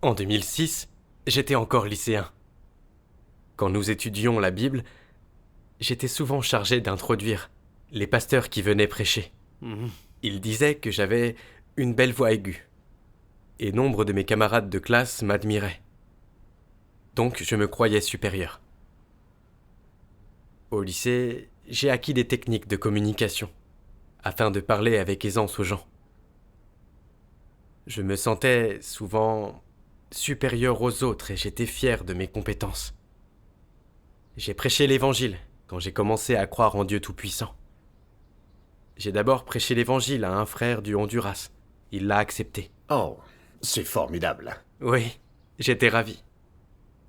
En 2006, j'étais encore lycéen. Quand nous étudions la Bible, j'étais souvent chargé d'introduire les pasteurs qui venaient prêcher. Ils disaient que j'avais une belle voix aiguë. Et nombre de mes camarades de classe m'admiraient. Donc je me croyais supérieur. Au lycée, j'ai acquis des techniques de communication, afin de parler avec aisance aux gens. Je me sentais souvent supérieur aux autres et j'étais fier de mes compétences. J'ai prêché l'évangile quand j'ai commencé à croire en Dieu Tout-Puissant. J'ai d'abord prêché l'évangile à un frère du Honduras. Il l'a accepté. Oh, c'est formidable. Oui, j'étais ravi.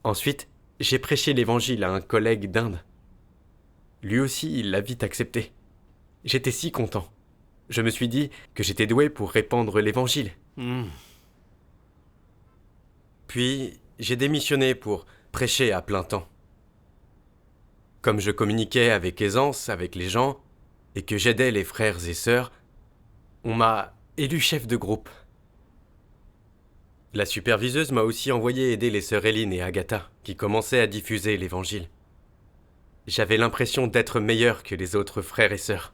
Ensuite, j'ai prêché l'évangile à un collègue d'Inde. Lui aussi, il l'a vite accepté. J'étais si content. Je me suis dit que j'étais doué pour répandre l'évangile. Puis, j'ai démissionné pour prêcher à plein temps. Comme je communiquais avec aisance avec les gens et que j'aidais les frères et sœurs, on m'a élu chef de groupe. La superviseuse m'a aussi envoyé aider les sœurs Éline et Agatha, qui commençaient à diffuser l'évangile. J'avais l'impression d'être meilleur que les autres frères et sœurs.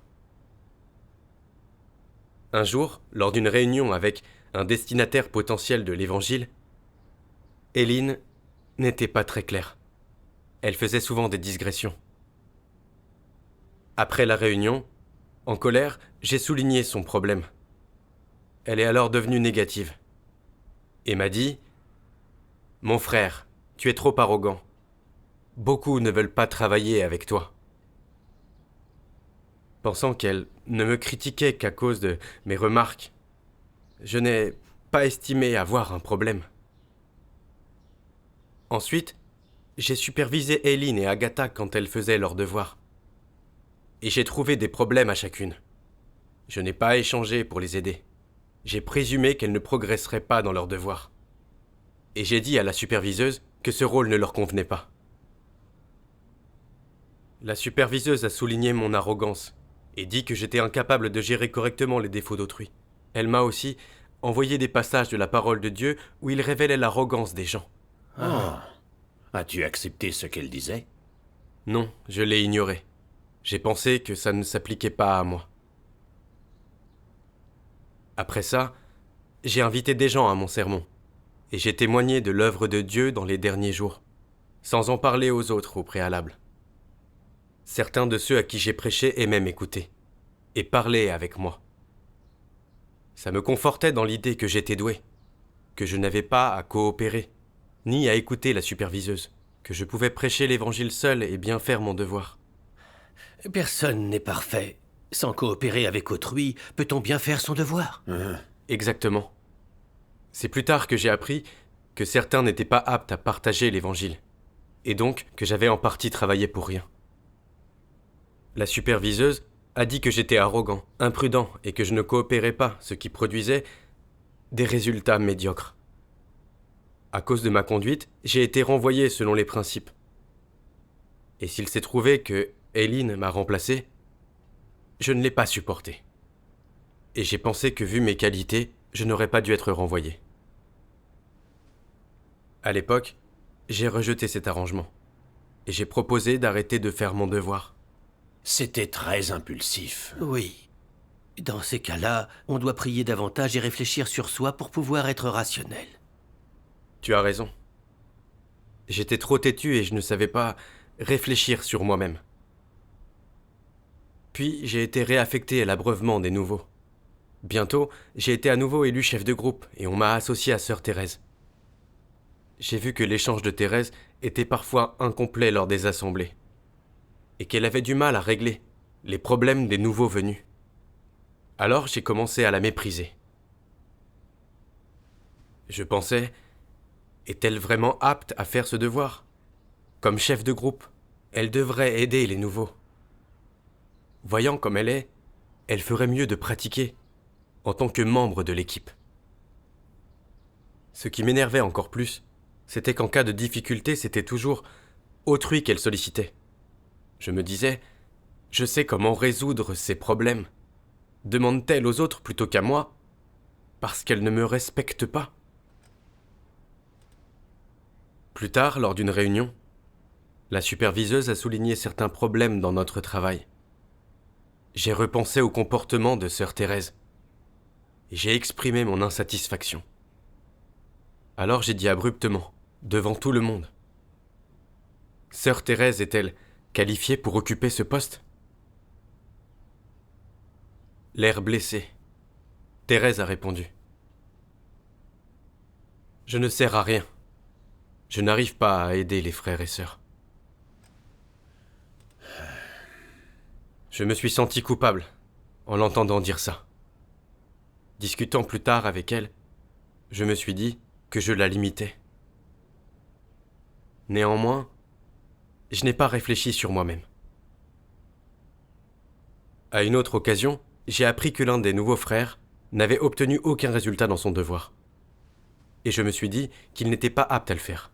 Un jour, lors d'une réunion avec un destinataire potentiel de l'évangile, Éline n'était pas très claire. Elle faisait souvent des digressions. Après la réunion, en colère, j'ai souligné son problème. Elle est alors devenue négative et m'a dit « Mon frère, tu es trop arrogant. Beaucoup ne veulent pas travailler avec toi. » Pensant qu'elle ne me critiquait qu'à cause de mes remarques, je n'ai pas estimé avoir un problème. Ensuite, j'ai supervisé Éline et Agatha quand elles faisaient leurs devoirs. Et j'ai trouvé des problèmes à chacune. Je n'ai pas échangé pour les aider. J'ai présumé qu'elles ne progresseraient pas dans leurs devoirs. Et j'ai dit à la superviseuse que ce rôle ne leur convenait pas. La superviseuse a souligné mon arrogance et dit que j'étais incapable de gérer correctement les défauts d'autrui. Elle m'a aussi envoyé des passages de la parole de Dieu où il révélait l'arrogance des gens. Oh. As-tu accepté ce qu'elle disait? Non, je l'ai ignoré. J'ai pensé que ça ne s'appliquait pas à moi. Après ça, j'ai invité des gens à mon sermon, et j'ai témoigné de l'œuvre de Dieu dans les derniers jours, sans en parler aux autres au préalable. Certains de ceux à qui j'ai prêché aimaient m'écouter, et parler avec moi. Ça me confortait dans l'idée que j'étais doué, que je n'avais pas à coopérer, ni à écouter la superviseuse, que je pouvais prêcher l'évangile seul et bien faire mon devoir. Personne n'est parfait. Sans coopérer avec autrui, peut-on bien faire son devoir? Exactement. C'est plus tard que j'ai appris que certains n'étaient pas aptes à partager l'évangile, et donc que j'avais en partie travaillé pour rien. La superviseuse a dit que j'étais arrogant, imprudent et que je ne coopérais pas, ce qui produisait des résultats médiocres. À cause de ma conduite, j'ai été renvoyé selon les principes. Et s'il s'est trouvé que Éline m'a remplacé, je ne l'ai pas supporté. Et j'ai pensé que vu mes qualités, je n'aurais pas dû être renvoyé. À l'époque, j'ai rejeté cet arrangement. Et j'ai proposé d'arrêter de faire mon devoir. C'était très impulsif. Oui. Dans ces cas-là, on doit prier davantage et réfléchir sur soi pour pouvoir être rationnel. Tu as raison. J'étais trop têtu et je ne savais pas réfléchir sur moi-même. Puis j'ai été réaffecté à l'abreuvement des nouveaux. Bientôt, j'ai été à nouveau élu chef de groupe et on m'a associé à sœur Thérèse. J'ai vu que l'échange de Thérèse était parfois incomplet lors des assemblées et qu'elle avait du mal à régler les problèmes des nouveaux venus. Alors j'ai commencé à la mépriser. Je pensais, est-elle vraiment apte à faire ce devoir? Comme chef de groupe, elle devrait aider les nouveaux. Voyant comme elle est, elle ferait mieux de pratiquer en tant que membre de l'équipe. Ce qui m'énervait encore plus, c'était qu'en cas de difficulté, c'était toujours autrui qu'elle sollicitait. Je me disais, je sais comment résoudre ces problèmes. Demande-t-elle aux autres plutôt qu'à moi, parce qu'elle ne me respecte pas? Plus tard, lors d'une réunion, la superviseuse a souligné certains problèmes dans notre travail. J'ai repensé au comportement de sœur Thérèse et j'ai exprimé mon insatisfaction. Alors j'ai dit abruptement, devant tout le monde: Sœur Thérèse est-elle qualifiée pour occuper ce poste? L'air blessé, Thérèse a répondu: Je ne sers à rien. Je n'arrive pas à aider les frères et sœurs. Je me suis senti coupable en l'entendant dire ça. Discutant plus tard avec elle, je me suis dit que je la limitais. Néanmoins, je n'ai pas réfléchi sur moi-même. À une autre occasion, j'ai appris que l'un des nouveaux frères n'avait obtenu aucun résultat dans son devoir. Et je me suis dit qu'il n'était pas apte à le faire.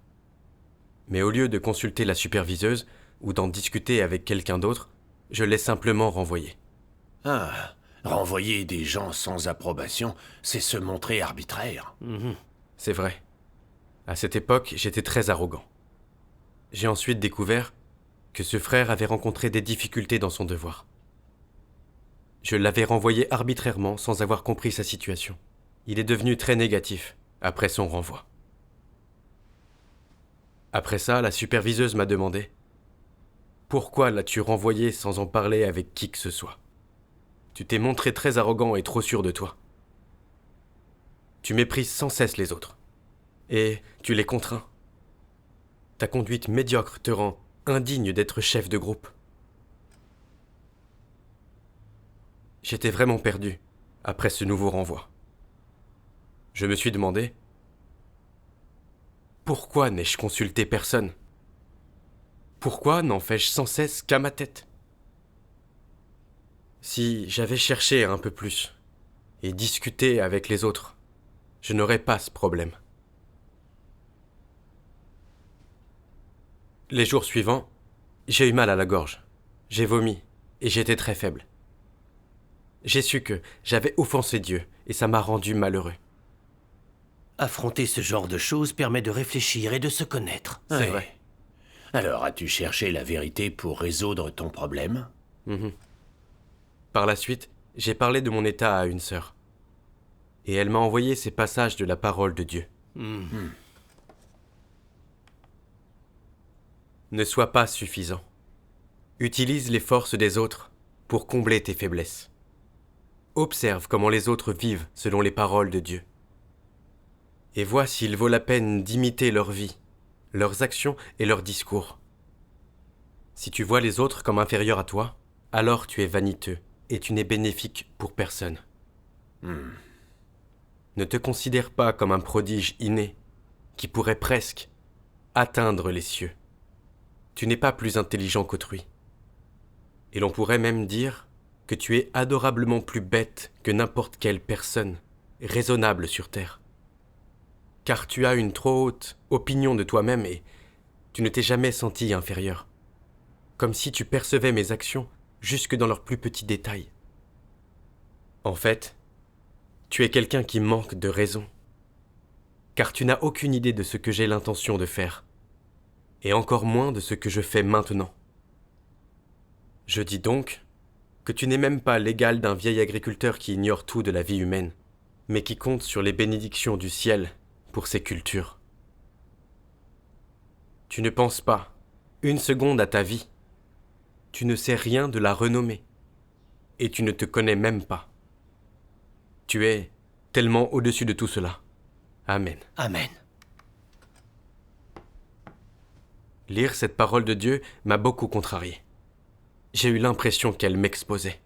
Mais au lieu de consulter la superviseuse ou d'en discuter avec quelqu'un d'autre, je l'ai simplement renvoyé. Ah, renvoyer des gens sans approbation, c'est se montrer arbitraire. C'est vrai. À cette époque, j'étais très arrogant. J'ai ensuite découvert que ce frère avait rencontré des difficultés dans son devoir. Je l'avais renvoyé arbitrairement sans avoir compris sa situation. Il est devenu très négatif après son renvoi. Après ça, la superviseuse m'a demandé: Pourquoi l'as-tu renvoyé sans en parler avec qui que ce soit? Tu t'es montré très arrogant et trop sûr de toi. Tu méprises sans cesse les autres. Et tu les contrains. Ta conduite médiocre te rend indigne d'être chef de groupe. J'étais vraiment perdu après ce nouveau renvoi. Je me suis demandé: pourquoi n'ai-je consulté personne? Pourquoi n'en fais-je sans cesse qu'à ma tête? Si j'avais cherché un peu plus et discuté avec les autres, je n'aurais pas ce problème. Les jours suivants, j'ai eu mal à la gorge, j'ai vomi et j'étais très faible. J'ai su que j'avais offensé Dieu et ça m'a rendu malheureux. Affronter ce genre de choses permet de réfléchir et de se connaître. C'est Ouais. vrai. Alors, as-tu cherché la vérité pour résoudre ton problème? Par la suite, j'ai parlé de mon état à une sœur. Et elle m'a envoyé ces passages de la parole de Dieu. Ne sois pas suffisant. Utilise les forces des autres pour combler tes faiblesses. Observe comment les autres vivent selon les paroles de Dieu. Et vois s'il vaut la peine d'imiter leur vie, leurs actions et leurs discours. Si tu vois les autres comme inférieurs à toi, alors tu es vaniteux et tu n'es bénéfique pour personne. Ne te considère pas comme un prodige inné qui pourrait presque atteindre les cieux. Tu n'es pas plus intelligent qu'autrui. Et l'on pourrait même dire que tu es adorablement plus bête que n'importe quelle personne raisonnable sur terre. Car tu as une trop haute opinion de toi-même et tu ne t'es jamais senti inférieur. Comme si tu percevais mes actions jusque dans leurs plus petits détails. En fait, tu es quelqu'un qui manque de raison. Car tu n'as aucune idée de ce que j'ai l'intention de faire. Et encore moins de ce que je fais maintenant. Je dis donc que tu n'es même pas l'égal d'un vieil agriculteur qui ignore tout de la vie humaine, mais qui compte sur les bénédictions du ciel pour ses cultures. Tu ne penses pas une seconde à ta vie. Tu ne sais rien de la renommée. Et tu ne te connais même pas. Tu es tellement au-dessus de tout cela. Amen. Amen. Lire cette parole de Dieu m'a beaucoup contrarié. J'ai eu l'impression qu'elle m'exposait.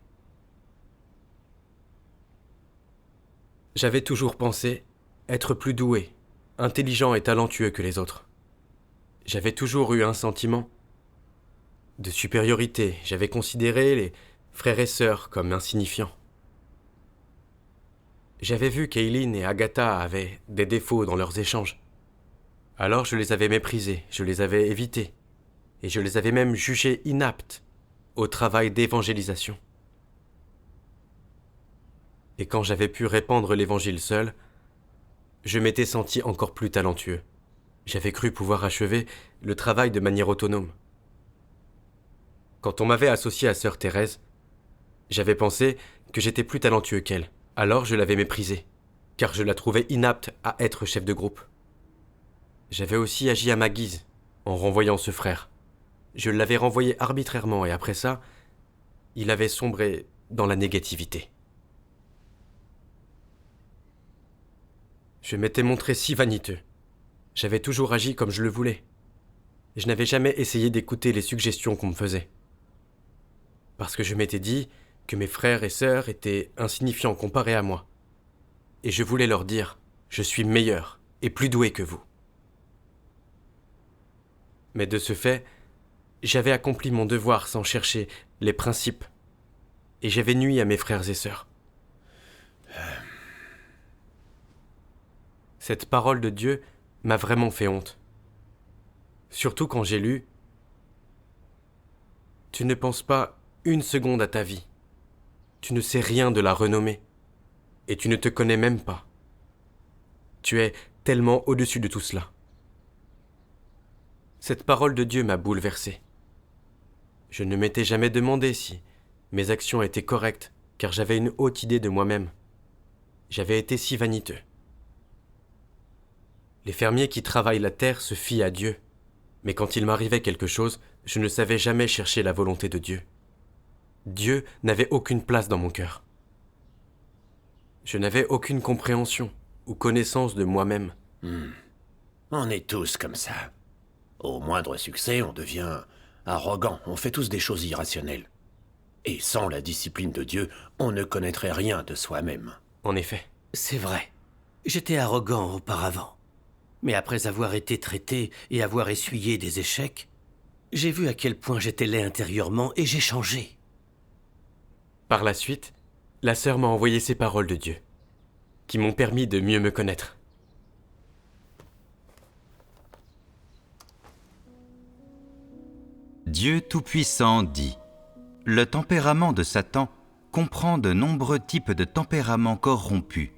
J'avais toujours pensé être plus doué, intelligent et talentueux que les autres. J'avais toujours eu un sentiment de supériorité. J'avais considéré les frères et sœurs comme insignifiants. J'avais vu qu'Eileen et Agatha avaient des défauts dans leurs échanges. Alors je les avais méprisés, je les avais évités, et je les avais même jugés inaptes au travail d'évangélisation. Et quand j'avais pu répandre l'évangile seul, je m'étais senti encore plus talentueux. J'avais cru pouvoir achever le travail de manière autonome. Quand on m'avait associé à sœur Thérèse, j'avais pensé que j'étais plus talentueux qu'elle. Alors je l'avais méprisée, car je la trouvais inapte à être chef de groupe. J'avais aussi agi à ma guise, en renvoyant ce frère. Je l'avais renvoyé arbitrairement et après ça, il avait sombré dans la négativité. Je m'étais montré si vaniteux. J'avais toujours agi comme je le voulais. Je n'avais jamais essayé d'écouter les suggestions qu'on me faisait. Parce que je m'étais dit que mes frères et sœurs étaient insignifiants comparés à moi. Et je voulais leur dire, je suis meilleur et plus doué que vous. Mais de ce fait, j'avais accompli mon devoir sans chercher les principes. Et j'avais nui à mes frères et sœurs. Cette parole de Dieu m'a vraiment fait honte. Surtout quand j'ai lu « Tu ne penses pas une seconde à ta vie. Tu ne sais rien de la renommée. Et tu ne te connais même pas. Tu es tellement au-dessus de tout cela. » Cette parole de Dieu m'a bouleversé. Je ne m'étais jamais demandé si mes actions étaient correctes, car j'avais une haute idée de moi-même. J'avais été si vaniteux. Les fermiers qui travaillent la terre se fient à Dieu, mais quand il m'arrivait quelque chose, je ne savais jamais chercher la volonté de Dieu. Dieu n'avait aucune place dans mon cœur. Je n'avais aucune compréhension ou connaissance de moi-même. On est tous comme ça. Au moindre succès, on devient arrogant, on fait tous des choses irrationnelles. Et sans la discipline de Dieu, on ne connaîtrait rien de soi-même. En effet. C'est vrai. J'étais arrogant auparavant. Mais après avoir été traité et avoir essuyé des échecs, j'ai vu à quel point j'étais laid intérieurement et j'ai changé. Par la suite, la sœur m'a envoyé ces paroles de Dieu, qui m'ont permis de mieux me connaître. Dieu Tout-Puissant dit : le tempérament de Satan comprend de nombreux types de tempéraments corrompus,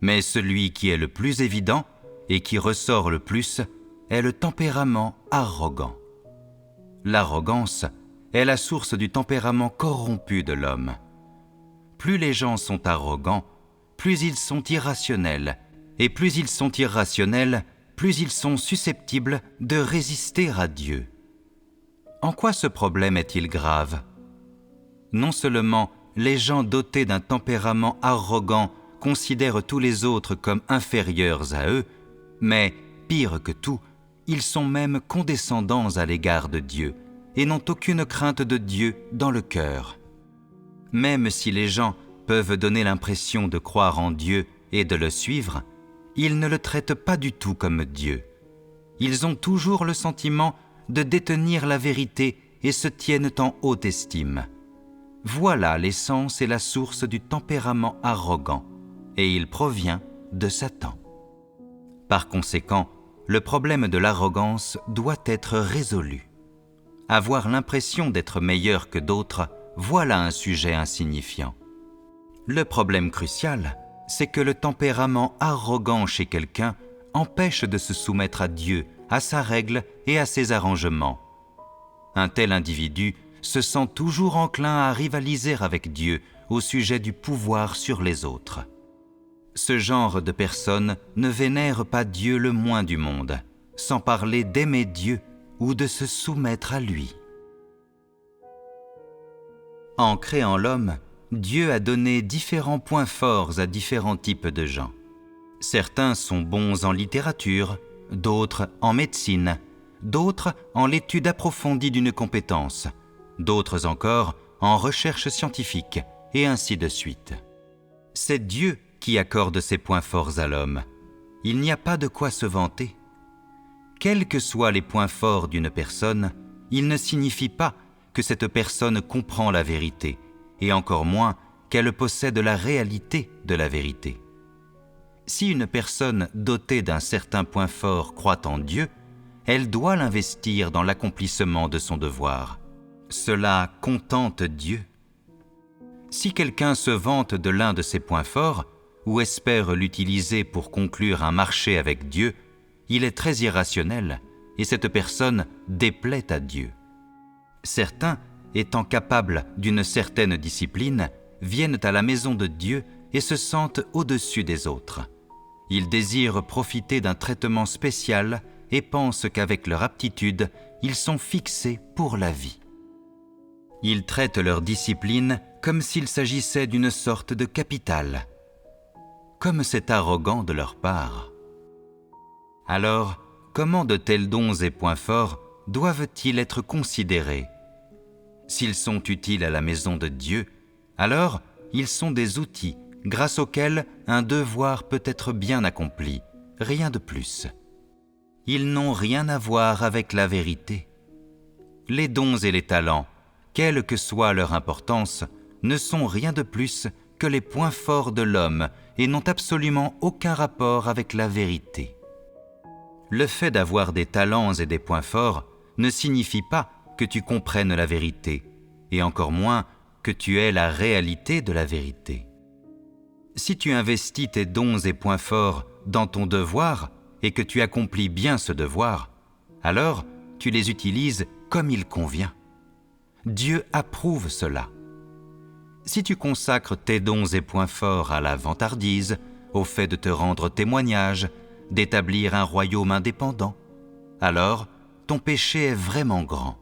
mais celui qui est le plus évident et qui ressort le plus est le tempérament arrogant. L'arrogance est la source du tempérament corrompu de l'homme. Plus les gens sont arrogants, plus ils sont irrationnels, et plus ils sont irrationnels, plus ils sont susceptibles de résister à Dieu. En quoi ce problème est-il grave ? Non seulement les gens dotés d'un tempérament arrogant considèrent tous les autres comme inférieurs à eux, mais, pire que tout, ils sont même condescendants à l'égard de Dieu et n'ont aucune crainte de Dieu dans le cœur. Même si les gens peuvent donner l'impression de croire en Dieu et de le suivre, ils ne le traitent pas du tout comme Dieu. Ils ont toujours le sentiment de détenir la vérité et se tiennent en haute estime. Voilà l'essence et la source du tempérament arrogant, et il provient de Satan. Par conséquent, le problème de l'arrogance doit être résolu. Avoir l'impression d'être meilleur que d'autres, voilà un sujet insignifiant. Le problème crucial, c'est que le tempérament arrogant chez quelqu'un empêche de se soumettre à Dieu, à sa règle et à ses arrangements. Un tel individu se sent toujours enclin à rivaliser avec Dieu au sujet du pouvoir sur les autres. Ce genre de personne ne vénère pas Dieu le moins du monde, sans parler d'aimer Dieu ou de se soumettre à lui. En créant l'homme, Dieu a donné différents points forts à différents types de gens. Certains sont bons en littérature, d'autres en médecine, d'autres en l'étude approfondie d'une compétence, d'autres encore en recherche scientifique, et ainsi de suite. C'est Dieu qui accorde ces points forts à l'homme. Il n'y a pas de quoi se vanter. Quels que soient les points forts d'une personne, il ne signifie pas que cette personne comprend la vérité, et encore moins qu'elle possède la réalité de la vérité. Si une personne dotée d'un certain point fort croit en Dieu, elle doit l'investir dans l'accomplissement de son devoir. Cela contente Dieu. Si quelqu'un se vante de l'un de ses points forts, ou espère l'utiliser pour conclure un marché avec Dieu, il est très irrationnel et cette personne déplaît à Dieu. Certains, étant capables d'une certaine discipline, viennent à la maison de Dieu et se sentent au-dessus des autres. Ils désirent profiter d'un traitement spécial et pensent qu'avec leur aptitude, ils sont fixés pour la vie. Ils traitent leur discipline comme s'il s'agissait d'une sorte de capital. Comme c'est arrogant de leur part. Alors, comment de tels dons et points forts doivent-ils être considérés ? S'ils sont utiles à la maison de Dieu, alors ils sont des outils grâce auxquels un devoir peut être bien accompli, rien de plus. Ils n'ont rien à voir avec la vérité. Les dons et les talents, quelle que soit leur importance, ne sont rien de plus que les points forts de l'homme et n'ont absolument aucun rapport avec la vérité. Le fait d'avoir des talents et des points forts ne signifie pas que tu comprennes la vérité, et encore moins que tu aies la réalité de la vérité. Si tu investis tes dons et points forts dans ton devoir et que tu accomplis bien ce devoir, alors tu les utilises comme il convient. Dieu approuve cela. Si tu consacres tes dons et points forts à la vantardise, au fait de te rendre témoignage, d'établir un royaume indépendant, alors ton péché est vraiment grand.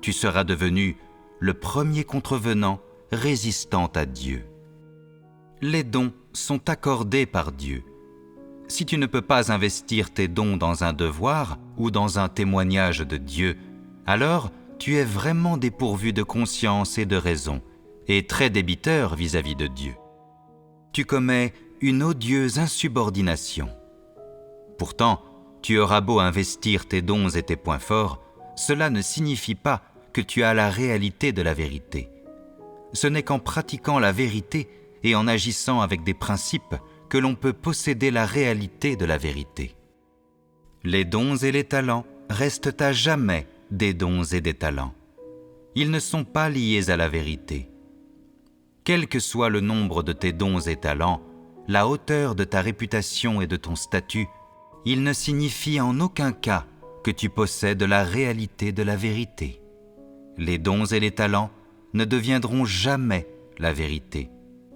Tu seras devenu le premier contrevenant résistant à Dieu. Les dons sont accordés par Dieu. Si tu ne peux pas investir tes dons dans un devoir ou dans un témoignage de Dieu, alors tu es vraiment dépourvu de conscience et de raison, et très débiteur vis-à-vis de Dieu. Tu commets une odieuse insubordination. Pourtant, tu auras beau investir tes dons et tes points forts, cela ne signifie pas que tu as la réalité de la vérité. Ce n'est qu'en pratiquant la vérité et en agissant avec des principes que l'on peut posséder la réalité de la vérité. Les dons et les talents restent à jamais des dons et des talents. Ils ne sont pas liés à la vérité. Quel que soit le nombre de tes dons et talents, la hauteur de ta réputation et de ton statut, il ne signifie en aucun cas que tu possèdes la réalité de la vérité. Les dons et les talents ne deviendront jamais la vérité.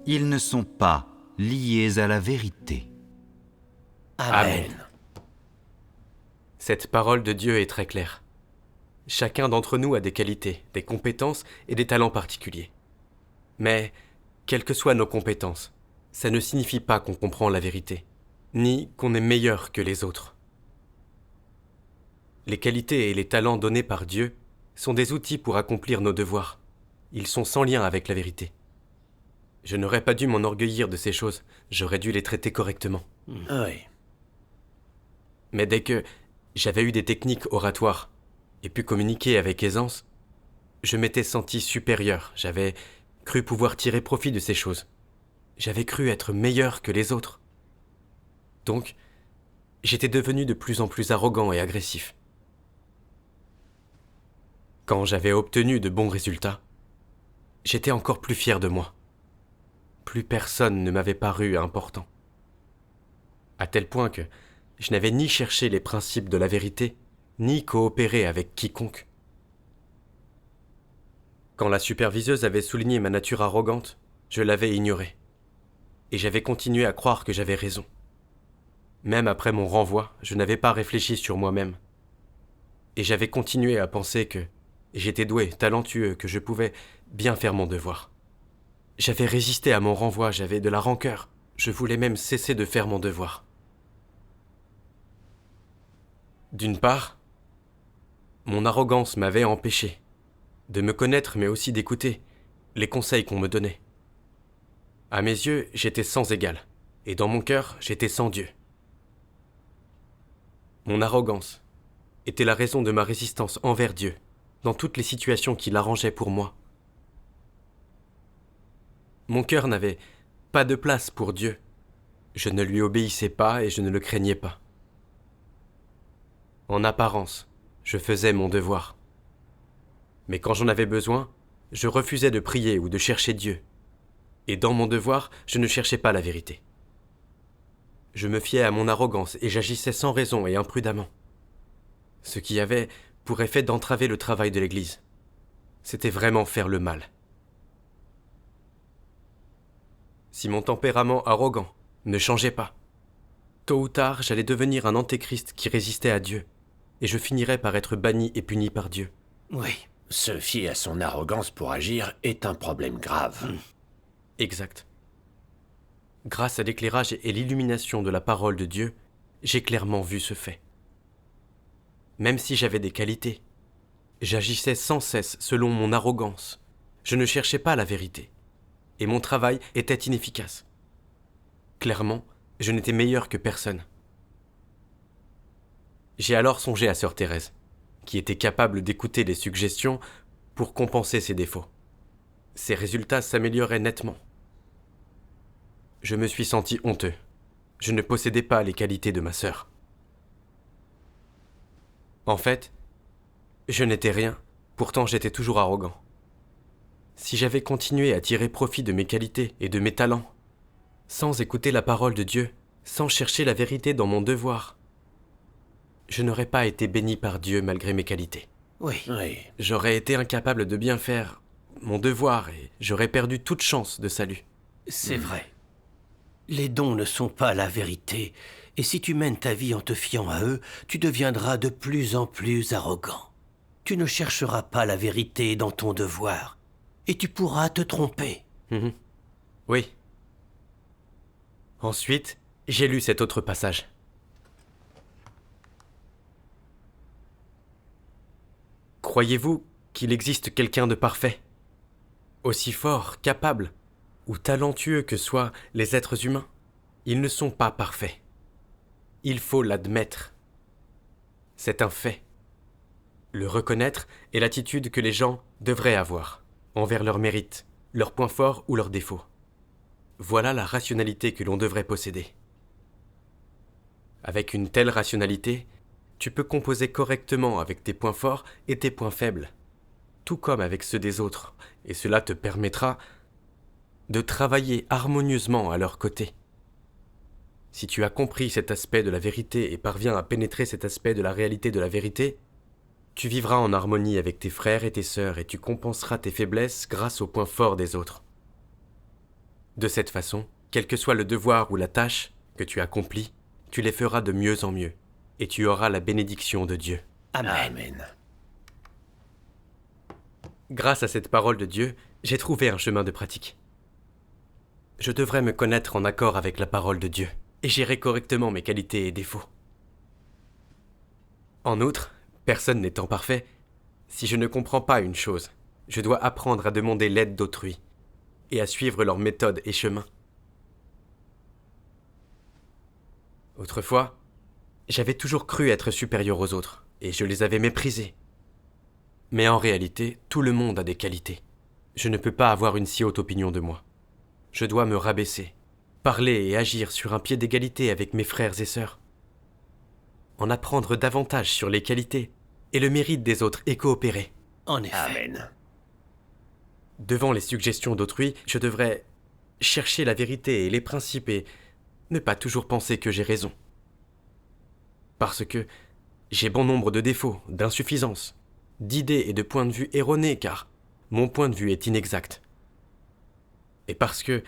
Ils ne sont pas liés à la vérité. Amen. Cette parole de Dieu est très claire. Chacun d'entre nous a des qualités, des compétences et des talents particuliers. Mais, quelles que soient nos compétences, ça ne signifie pas qu'on comprend la vérité, ni qu'on est meilleur que les autres. Les qualités et les talents donnés par Dieu sont des outils pour accomplir nos devoirs. Ils sont sans lien avec la vérité. Je n'aurais pas dû m'enorgueillir de ces choses, j'aurais dû les traiter correctement. Oui. Mais dès que j'avais eu des techniques oratoires et pu communiquer avec aisance, je m'étais senti supérieur, j'avais cru pouvoir tirer profit de ces choses. J'avais cru être meilleur que les autres. Donc, j'étais devenu de plus en plus arrogant et agressif. Quand j'avais obtenu de bons résultats, j'étais encore plus fier de moi. Plus personne ne m'avait paru important. À tel point que je n'avais ni cherché les principes de la vérité, ni coopéré avec quiconque. Quand la superviseuse avait souligné ma nature arrogante, je l'avais ignorée. Et j'avais continué à croire que j'avais raison. Même après mon renvoi, je n'avais pas réfléchi sur moi-même. Et j'avais continué à penser que j'étais doué, talentueux, que je pouvais bien faire mon devoir. J'avais résisté à mon renvoi, j'avais de la rancœur. Je voulais même cesser de faire mon devoir. D'une part, mon arrogance m'avait empêché de me connaître mais aussi d'écouter les conseils qu'on me donnait. À mes yeux, j'étais sans égal, et dans mon cœur, j'étais sans Dieu. Mon arrogance était la raison de ma résistance envers Dieu, dans toutes les situations qu'il arrangeait pour moi. Mon cœur n'avait pas de place pour Dieu. Je ne lui obéissais pas et je ne le craignais pas. En apparence, je faisais mon devoir. Mais quand j'en avais besoin, je refusais de prier ou de chercher Dieu. Et dans mon devoir, je ne cherchais pas la vérité. je me fiais à mon arrogance et j'agissais sans raison et imprudemment. Ce qui avait pour effet d'entraver le travail de l'Église. C'était vraiment faire le mal. Si mon tempérament arrogant ne changeait pas, tôt ou tard, j'allais devenir un antéchrist qui résistait à Dieu, et je finirais par être banni et puni par Dieu. Oui. Se fier à son arrogance pour agir est un problème grave. Exact. Grâce à l'éclairage et l'illumination de la parole de Dieu, j'ai clairement vu ce fait. Même si j'avais des qualités, j'agissais sans cesse selon mon arrogance. Je ne cherchais pas la vérité, et mon travail était inefficace. Clairement, je n'étais meilleur que personne. J'ai alors songé à sœur Thérèse, qui était capable d'écouter les suggestions pour compenser ses défauts. Ses résultats s'amélioraient nettement. Je me suis senti honteux. Je ne possédais pas les qualités de ma sœur. En fait, je n'étais rien, pourtant j'étais toujours arrogant. Si j'avais continué à tirer profit de mes qualités et de mes talents, sans écouter la parole de Dieu, sans chercher la vérité dans mon devoir, je n'aurais pas été béni par Dieu malgré mes qualités. Oui. Oui. J'aurais été incapable de bien faire mon devoir et j'aurais perdu toute chance de salut. C'est vrai. Les dons ne sont pas la vérité, et si tu mènes ta vie en te fiant à eux, tu deviendras de plus en plus arrogant. Tu ne chercheras pas la vérité dans ton devoir, et tu pourras te tromper. Oui. Ensuite, j'ai lu cet autre passage. Croyez-vous qu'il existe quelqu'un de parfait, aussi fort, capable ou talentueux que soient les êtres humains? Ils ne sont pas parfaits. Il faut l'admettre. C'est un fait. Le reconnaître est l'attitude que les gens devraient avoir envers leurs mérites, leurs points forts ou leurs défauts. Voilà la rationalité que l'on devrait posséder. Avec une telle rationalité, tu peux composer correctement avec tes points forts et tes points faibles, tout comme avec ceux des autres, et cela te permettra de travailler harmonieusement à leur côté. Si tu as compris cet aspect de la vérité et parviens à pénétrer cet aspect de la réalité de la vérité, tu vivras en harmonie avec tes frères et tes sœurs et tu compenseras tes faiblesses grâce aux points forts des autres. De cette façon, quel que soit le devoir ou la tâche que tu accomplis, tu les feras de mieux en mieux, et tu auras la bénédiction de Dieu. Amen. Amen. Grâce à cette parole de Dieu, j'ai trouvé un chemin de pratique. Je devrais me connaître en accord avec la parole de Dieu, et gérer correctement mes qualités et défauts. En outre, personne n'étant parfait, si je ne comprends pas une chose, je dois apprendre à demander l'aide d'autrui, et à suivre leurs méthodes et chemins. Autrefois, j'avais toujours cru être supérieur aux autres, et je les avais méprisés. Mais en réalité, tout le monde a des qualités. Je ne peux pas avoir une si haute opinion de moi. Je dois me rabaisser, parler et agir sur un pied d'égalité avec mes frères et sœurs. En apprendre davantage sur les qualités et le mérite des autres et coopérer. En effet. Amen. Devant les suggestions d'autrui, je devrais chercher la vérité et les principes et ne pas toujours penser que j'ai raison. Parce que j'ai bon nombre de défauts, d'insuffisances, d'idées et de points de vue erronés car mon point de vue est inexact. Et parce que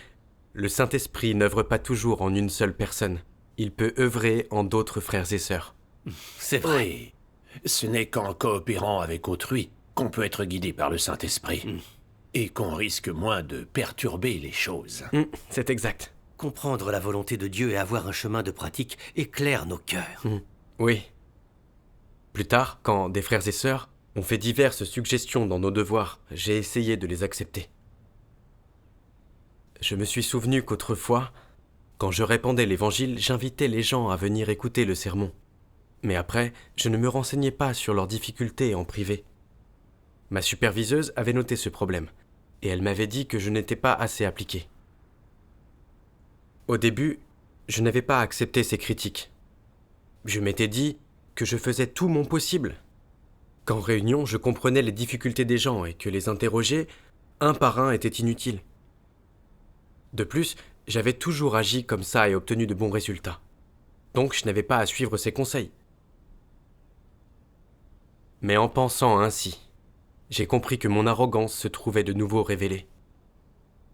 le Saint-Esprit n'œuvre pas toujours en une seule personne, il peut œuvrer en d'autres frères et sœurs. C'est vrai. Oui. Ce n'est qu'en coopérant avec autrui qu'on peut être guidé par le Saint-Esprit. Et qu'on risque moins de perturber les choses. C'est exact. Comprendre la volonté de Dieu et avoir un chemin de pratique éclaire nos cœurs. Oui. Plus tard, quand des frères et sœurs ont fait diverses suggestions dans nos devoirs, j'ai essayé de les accepter. Je me suis souvenu qu'autrefois, quand je répandais l'évangile, j'invitais les gens à venir écouter le sermon. Mais après, je ne me renseignais pas sur leurs difficultés en privé. Ma superviseuse avait noté ce problème, et elle m'avait dit que je n'étais pas assez appliqué. Au début, je n'avais pas accepté ces critiques. Je m'étais dit que je faisais tout mon possible. Qu'en réunion, je comprenais les difficultés des gens et que les interroger, un par un, était inutile. De plus, j'avais toujours agi comme ça et obtenu de bons résultats. Donc je n'avais pas à suivre ses conseils. Mais en pensant ainsi, j'ai compris que mon arrogance se trouvait de nouveau révélée.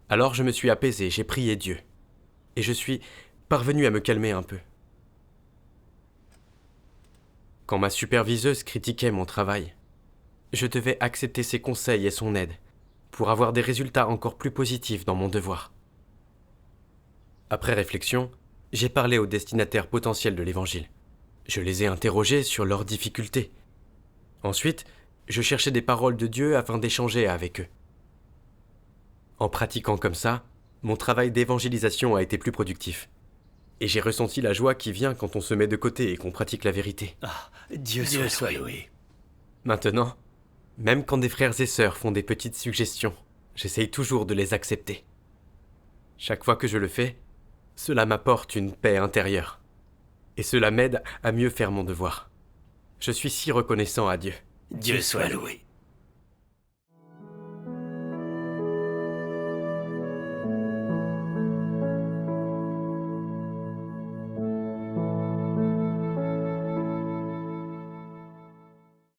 Alors je me suis apaisé, j'ai prié Dieu. Et je suis parvenu à me calmer un peu. Quand ma superviseuse critiquait mon travail, je devais accepter ses conseils et son aide pour avoir des résultats encore plus positifs dans mon devoir. Après réflexion, j'ai parlé aux destinataires potentiels de l'Évangile. Je les ai interrogés sur leurs difficultés. Ensuite, je cherchais des paroles de Dieu afin d'échanger avec eux. En pratiquant comme ça, mon travail d'évangélisation a été plus productif. Et j'ai ressenti la joie qui vient quand on se met de côté et qu'on pratique la vérité. Ah, Dieu Dieu soit soit loué. loué. Maintenant, même quand des frères et sœurs font des petites suggestions, j'essaye toujours de les accepter. Chaque fois que je le fais, cela m'apporte une paix intérieure. Et cela m'aide à mieux faire mon devoir. Je suis si reconnaissant à Dieu. Dieu soit loué.